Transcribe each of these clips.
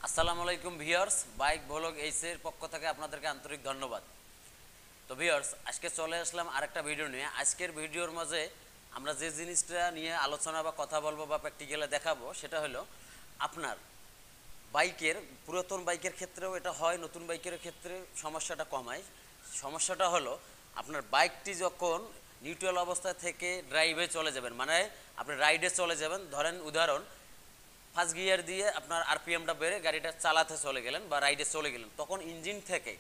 আসসালামু আলাইকুম viewers, bike vlog এইসের পক্ষ থেকে আপনাদেরকে আন্তরিক ধন্যবাদ। তো ভিউয়ার্স, আজকে চলে আসলাম আরেকটা ভিডিও নিয়ে। আজকের ভিডিওর মাঝে আমরা যে জিনিসটা নিয়ে আলোচনা বা কথা বলবো বা প্র্যাকটিক্যালে দেখাবো সেটা হলো আপনার বাইকের পুরাতন বাইকের ক্ষেত্রেও এটা হয়, নতুন বাইকের ক্ষেত্রে সমস্যাটা কমায়। সমস্যাটা হলো আপনার বাইকটি যখন নিউট্রাল অবস্থা থেকে ড্রাইভে চলে যাবেন, মানে আপনি রাইডে চলে যাবেন, ধরেন উদাহরণ ফার্স্ট গিয়ার দিয়ে আপনার আরপিএমটা বেড়ে গাড়িটা চালাতে চলে গেলেন বা রাইডে চলে গেলেন, তখন ইঞ্জিন থেকে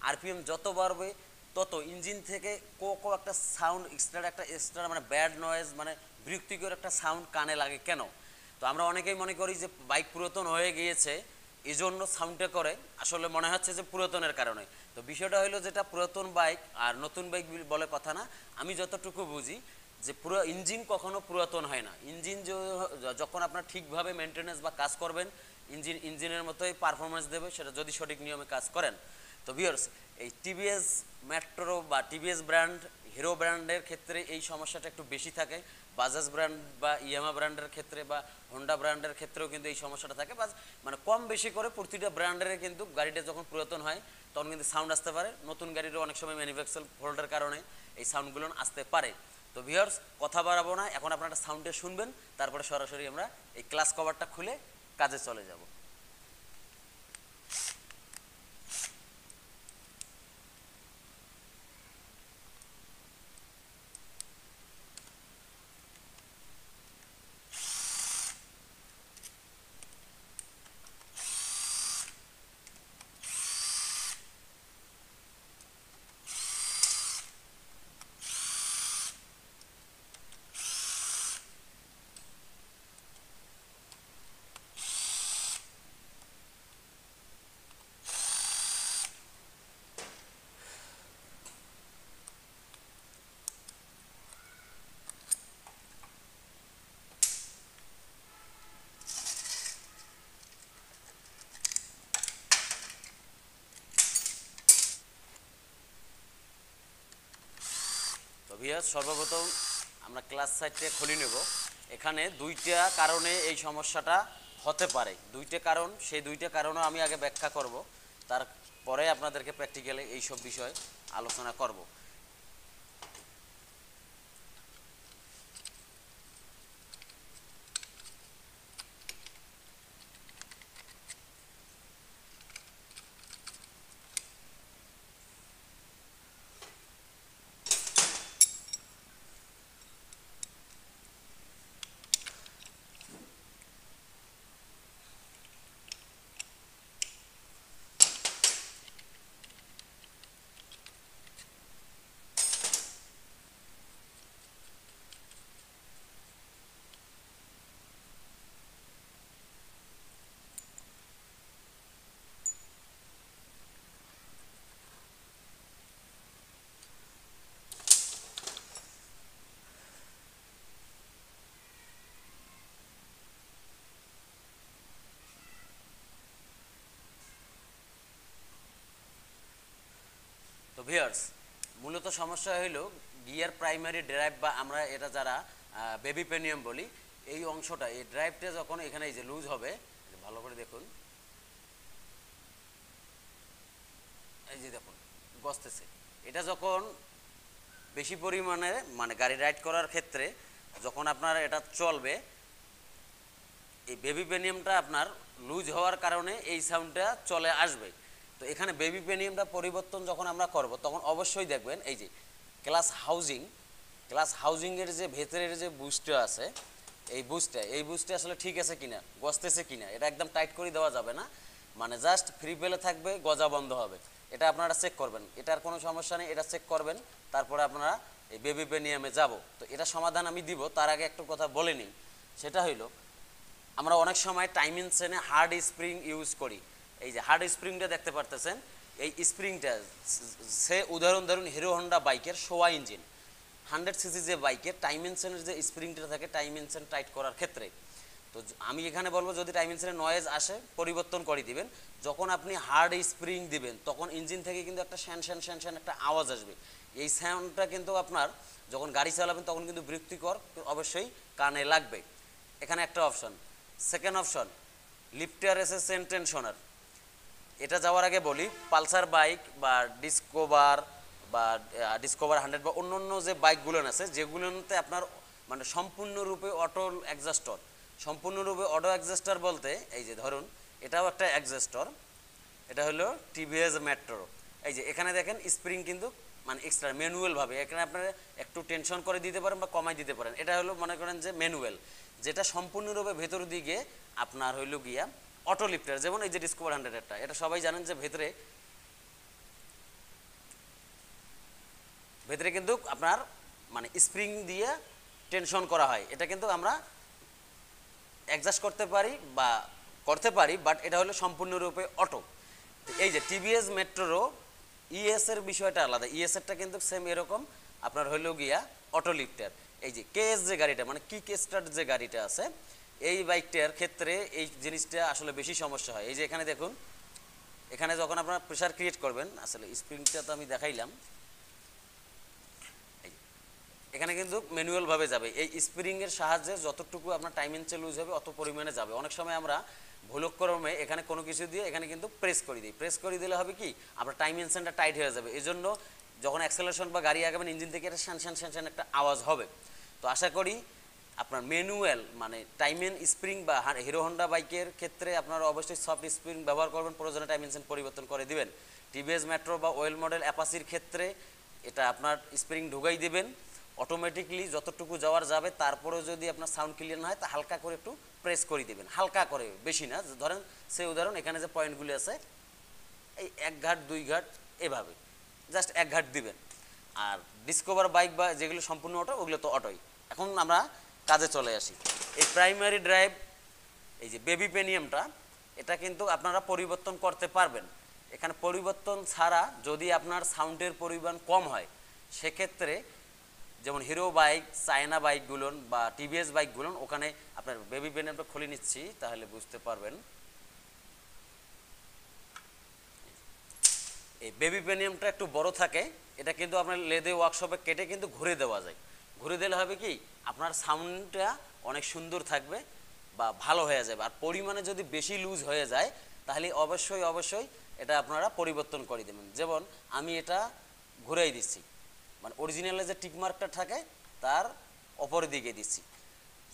আরপিএম যত বাড়বে তত ইঞ্জিন থেকে কো একটা সাউন্ড একটা এক্সট্রা মানে ব্যাড নয়েজ, মানে বিরক্তিকর একটা সাউন্ড কানে লাগে কেন? তো আমরা অনেকেই মনে করি যে বাইক পুরাতন হয়ে গিয়েছে এই জন্য সাউন্ডটা করে, আসলে মনে হচ্ছে যে পুরাতনের কারণে। তো বিষয়টা হলো যেটা পুরাতন বাইক আর নতুন বাইক বলে কথা না। আমি যতটুকু বুঝি যে পুরো ইঞ্জিন কখনো পুরাতন হয় না। ইঞ্জিন যখন আপনার ঠিকভাবে মেনটেনেন্স বা কাজ করবেন, ইঞ্জিনের মতোই পারফরমেন্স দেবে, সেটা যদি সঠিক নিয়মে কাজ করেন। তো ভিউয়ার্স, এই টিভিএস মেট্রো বা টিভিএস ব্র্যান্ড, হিরো ব্র্যান্ডের ক্ষেত্রে এই সমস্যাটা একটু বেশি থাকে। বাজাজ ব্র্যান্ড বা ইয়ামা ব্র্যান্ডের ক্ষেত্রে বা হোন্ডা ব্র্যান্ডের ক্ষেত্রেও কিন্তু এই সমস্যাটা থাকে। মানে কম বেশি করে প্রতিটা ব্র্যান্ডের কিন্তু গাড়িটা যখন পুরাতন হয় তখন কিন্তু সাউন্ড আসতে পারে। নতুন গাড়িরও অনেক সময় ম্যানুফ্যাকচার ফল্টের কারণে এই সাউন্ডগুলো আসতে পারে। তো ভিউয়ার্স, কথা বাড়াবো না, এখন আপনারা সাউন্ডে শুনবেন, তারপরে সরাসরি আমরা এই ক্লাস কভারটা খুলে কাজে চলে যাব। তো ভিউয়ার্স, সর্বপ্রথম আমরা ক্লাস সাইটটা খুলে নেব। এখানে দুইটা কারণে এই সমস্যাটা হতে পারে, দুইটা কারণ, সেই দুইটা কারণও আমি আগে ব্যাখ্যা করব, তারপরে আপনাদেরকে প্র্যাকটিক্যালি এইসব বিষয় আলোচনা করব। তো ভিউয়ার্স, মূলত সমস্যা হইল গিয়ার প্রাইমারি ড্রাইভ বা আমরা এটা যারা বেবি পেনিয়াম বলি, এই অংশটা, এই ড্রাইভটা যখন এখানে এই যে লুজ হবে, ভালো করে দেখুন, এই যে দেখুন গসতেছে। এটা যখন বেশি পরিমাণে মানে গাড়ি রাইড করার ক্ষেত্রে যখন আপনার এটা চলবে, এই বেবি পেনিয়ামটা আপনার লুজ হওয়ার কারণে এই সাউন্ডটা চলে আসবে। তো এখানে বেবি পেনিয়ামটা পরিবর্তন যখন আমরা করব তখন অবশ্যই দেখবেন এই যে ক্লাস হাউজিংয়ের যে ভেতরের যে বুস্টটা আছে, এই বুস্টটা আসলে ঠিক আছে কিনা, গসতেছে কিনা, এটা একদম টাইট করে দেওয়া যাবে না। মানে জাস্ট ফ্রি পেলে থাকবে, গজা বন্ধ হবে, এটা আপনারা চেক করবেন। এটার কোনো সমস্যা নেই, এটা চেক করবেন, তারপরে আপনারা এই বেবি পেনিয়ামে যাব। তো এটা সমাধান আমি দিব, তার আগে একটু কথা বলে নিই। সেটা হইলো আমরা অনেক সময় টাইমিং চেনে হার্ড স্প্রিং ইউজ করি। এই যে হার্ড স্প্রিংটা দেখতে পারতেছেন, এই স্প্রিংটা সে উদাহরণ ধরুন হিরো হন্ডা বাইকের সোয়া ইঞ্জিন 100 সিসি যে বাইকের টাইমিং চেনের যে স্প্রিংটা থাকে টাইমিং চেন টাইট করার ক্ষেত্রে। তো আমি এখানে বলবো যদি টাইমিং চেনের নয়েজ আসে পরিবর্তন করে দিবেন। যখন আপনি হার্ড স্প্রিং দিবেন তখন ইঞ্জিন থেকে কিন্তু একটা শ্যান শ্যান শ্যান শ্যান একটা আওয়াজ আসবে। এই সাউন্ডটা কিন্তু আপনার যখন গাড়ি চালাবেন তখন কিন্তু বিরক্তিকর, অবশ্যই কানে লাগবে। এখানে একটা option. Second option, লিফটার SSN tensioner. এটা যাওয়ার আগে বলি, পালসার বাইক বা ডিসকভার বা ডিসকভার 100 বা অন্য অন্য যে বাইকগুলো আছে যেগুলোতে আপনার মানে সম্পূর্ণরূপে অটো এক্সস্টর, সম্পূর্ণরূপে অটো এক্সস্টর বলতে এই যে ধরুন এটাও একটা এক্সস্টর, এটা হলো টিভিএস মেট্রো। এই যে এখানে দেখেন স্প্রিং কিন্তু মানে এক্সট্রা ম্যানুয়ালভাবে এখানে আপনারা একটু টেনশন করে দিতে পারেন বা কমাই দিতে পারেন। এটা হলো মনে করেন যে ম্যানুয়াল, যেটা সম্পূর্ণরূপে ভেতর দিকে আপনার হইল গিয়া অটো লিফটার। যেমন এই যে ডিসকভার 100 এটা সবাই জানেন যে ভেতরে ভেতরে কিন্তু আপনার মানে স্প্রিং দিয়ে টেনশন করা হয়। এটা কিন্তু আমরা অ্যাডজাস্ট করতে পারি বা করতে পারি, বাট এটা হলো সম্পূর্ণরূপে অটো। এই যে টিভিএস মেট্রোরও ইএস এর বিষয়টা আলাদা, ইএস এরটা কিন্তু সেম এরকম আপনার হইল গিয়া অটো লিফটার। এই যে কেএস যে গাড়িটা মানে কিক স্টার্ট যে গাড়িটা আছে এই বাইকটার ক্ষেত্রে এই জিনিসটা আসলে বেশি সমস্যা হয়। এই যে এখানে দেখুন, এখানে যখন আপনার প্রেসার ক্রিয়েট করবেন, আসলে স্প্রিংটা তো আমি দেখাইলাম, এখানে কিন্তু ম্যানুয়ালভাবে যাবে। এই স্প্রিংয়ের সাহায্যে যতটুকু আপনার টাইম ইঞ্চে লুজ হবে অত পরিমাণে যাবে। অনেক সময় আমরা ভুলক্রমে এখানে কোনো কিছু দিয়ে এখানে কিন্তু প্রেস করে দিই, প্রেস করে দিলে হবে কি আপনার টাইম ইঞ্চেনটা টাইট হয়ে যাবে। এই জন্য যখন অ্যাক্সেলারেশন বা গাড়ি আগাবেন ইঞ্জিন থেকে একটা শ্যান শ্যান শ্যান শ্যান একটা আওয়াজ হবে। তো আশা করি আপনার ম্যানুয়াল মানে টাইমেন স্প্রিং বা হিরো হন্ডা বাইকের ক্ষেত্রে আপনারা অবশ্যই সফট স্প্রিং ব্যবহার করবেন, প্রয়োজনে টাইম ইঞ্চেন পরিবর্তন করে দিবেন। টিভিএস মেট্রো বা ওয়েল মডেল অ্যাপাসির ক্ষেত্রে এটা আপনার স্প্রিং ঢুকাই দিবেন অটোমেটিকলি যতটুকু যাওয়ার যাবে। তারপরেও যদি আপনার সাউন্ড ক্লিয়ার না হয় তা হালকা করে একটু প্রেস করে দেবেন, হালকা করে, বেশি না। ধরেন সেই উদাহরণ এখানে যে পয়েন্টগুলি আছে এই 1 ঘাট 2 ঘাট এভাবে জাস্ট 1 ঘাট দিবেন। আর ডিসকভার বাইক বা যেগুলো সম্পূর্ণ অটো ওগুলো তো অটোই। এখন আমরা কাজে চলে আসি। এই প্রাইমারি ড্রাইভ এই যে বেবি পেনিয়ামটা এটা কিন্তু আপনারা পরিবর্তন করতে পারবেন। এখানে পরিবর্তন ছাড়া যদি আপনার সাউন্ডের পরিমাণ কম হয় সেক্ষেত্রে যেমন হিরো বাইক, চায়না বাইকগুলো বা টিভিএস বাইকগুলো ওখানে আপনার বেবি পেনিয়ামটা খুলে নিচ্ছি তাহলে বুঝতে পারবেন। এই বেবি পেনিয়ামটা একটু বড় থাকে, এটা কিন্তু আপনার লেদে ওয়ার্কশপে কেটে কিন্তু ঘুরে দেওয়া যায়। ঘুরে দিলে হবে কি আপনার সাউন্ডটা অনেক সুন্দর থাকবে বা ভালো হয়ে যাবে। আর পরিমাণে যদি বেশি লুজ হয়ে যায় তাহলে অবশ্যই অবশ্যই এটা আপনারা পরিবর্তন করে দেবেন। যেমন আমি এটা ঘুরাই দিচ্ছি, মানে অরিজিনালে যে টিকমার্কটা থাকে তার অপর দিকে দিচ্ছি।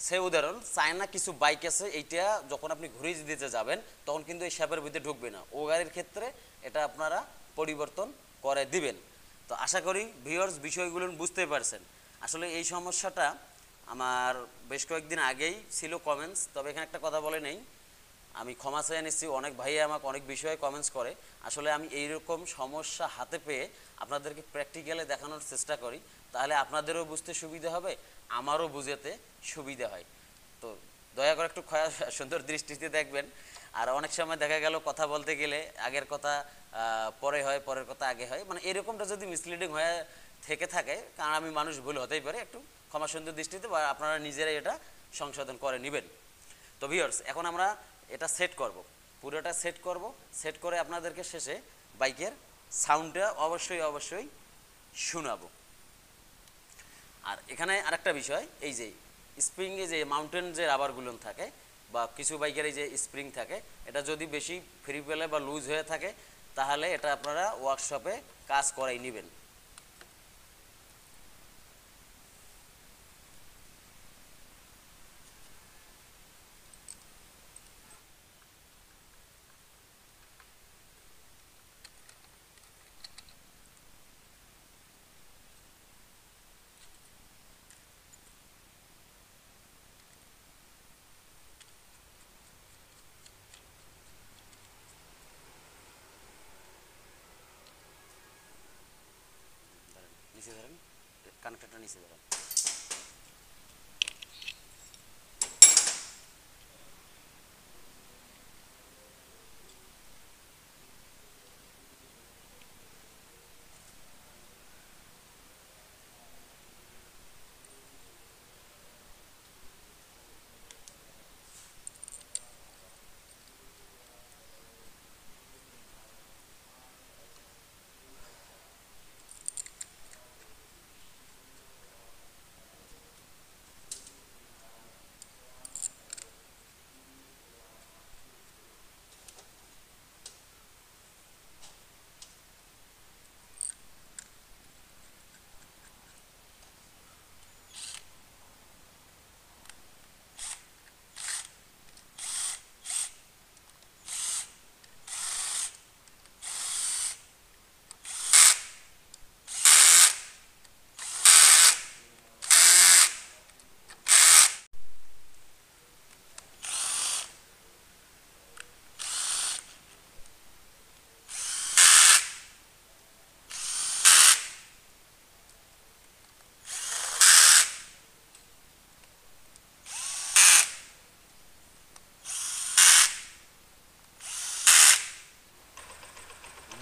সে উদাহরণ চায়না কিছু বাইক আছে, এইটা যখন আপনি ঘুরিয়ে দিতে যাবেন তখন কিন্তু এই শেপের ভিতরে ঢুকবে না। ও গাড়ির ক্ষেত্রে এটা আপনারা পরিবর্তন করে দিবেন। তো আশা করি ভিউয়ার্স বিষয়গুলো বুঝতে পারছেন। আসলে এই সমস্যাটা আমার বেশ কয়েকদিন আগেই ছিল কমেন্টস, তবে এখানে একটা কথা বলে নেই, আমি ক্ষমা চেয়ে নিচ্ছি। অনেক ভাই আমাকে অনেক বিষয়ে কমেন্টস করে, আসলে আমি এইরকম সমস্যা হাতে পেয়ে আপনাদেরকে প্র্যাকটিক্যালে দেখানোর চেষ্টা করি, তাহলে আপনাদেরও বুঝতে সুবিধা হবে, আমারও বুঝতে সুবিধা হয়। তো দয়া করে একটু সুন্দর দৃষ্টিতে দেখবেন। আর অনেক সময় দেখা গেল কথা বলতে গেলে আগের কথা পরে হয়, পরের কথা আগে হয়, মানে এরকমটা যদি মিসলিডিং হয়ে থেকে থাকে, কারণ আমি মানুষ, ভুল হতেই পারে, একটু ক্ষমা সুন্দর দৃষ্টিতে বা আপনারা নিজেরাই এটা সংশোধন করে নেবেন। তো ভিউয়ার্স এখন আমরা এটা সেট করব, পুরোটা সেট করব। সেট করে আপনাদেরকে শেষে বাইকের সাউন্ডটা অবশ্যই অবশ্যই শোনাবো। আর এখানে আরেকটা বিষয়, এই যে স্প্রিংয়ে যে মাউন্টেন যে রাবারগুলো থাকে বা কিছু বাইকের এই যে স্প্রিং থাকে, এটা যদি বেশি ফ্রি পেলে বা লুজ হয়ে থাকে তাহলে এটা আপনারা ওয়ার্কশপে কাজ করাই নেবেন। নিচে ধরেন, কানেক্টরটা নিচে ধরেন।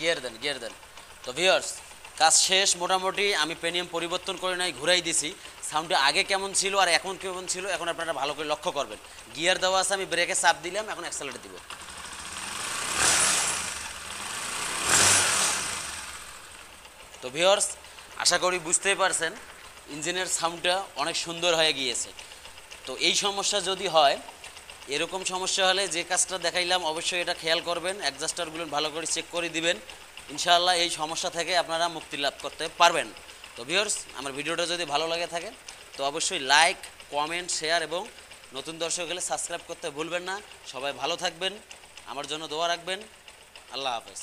গিয়ার দেন। তো ভিউয়ার্স কাজ শেষ মোটামুটি, আমি পেনিয়াম পরিবর্তন করে নাই, ঘুরাই দিছি। সাউন্ডটা আগে কেমন ছিল আর এখন কেমন ছিল এখন আপনারা ভালো করে লক্ষ্য করবেন। গিয়ার দেওয়া আছে, আমি ব্রেকে চাপ দিলাম, এখন অ্যাক্সেলারেটর দিব। তো ভিউয়ার্স আশা করি বুঝতেই পারছেন ইঞ্জিনের সাউন্ডটা অনেক সুন্দর হয়ে গিয়েছে। তো এই সমস্যা যদি হয়, এরকম সমস্যা হলে যে কাজটা দেখাইলাম অবশ্যই এটা খেয়াল করবেন, অ্যাডজাস্টারগুলো ভালো করে চেক করে দিবেন। ইনশাআল্লাহ এই সমস্যা থেকে আপনারা মুক্তি লাভ করতে পারবেন। তো ভিউয়ার্স আমার ভিডিওটা যদি ভালো লাগে থাকে তো অবশ্যই লাইক, কমেন্ট, শেয়ার এবং নতুন দর্শক হলে সাবস্ক্রাইব করতে ভুলবেন না। সবাই ভালো থাকবেন, আমার জন্য দোয়া রাখবেন। আল্লাহ হাফেজ।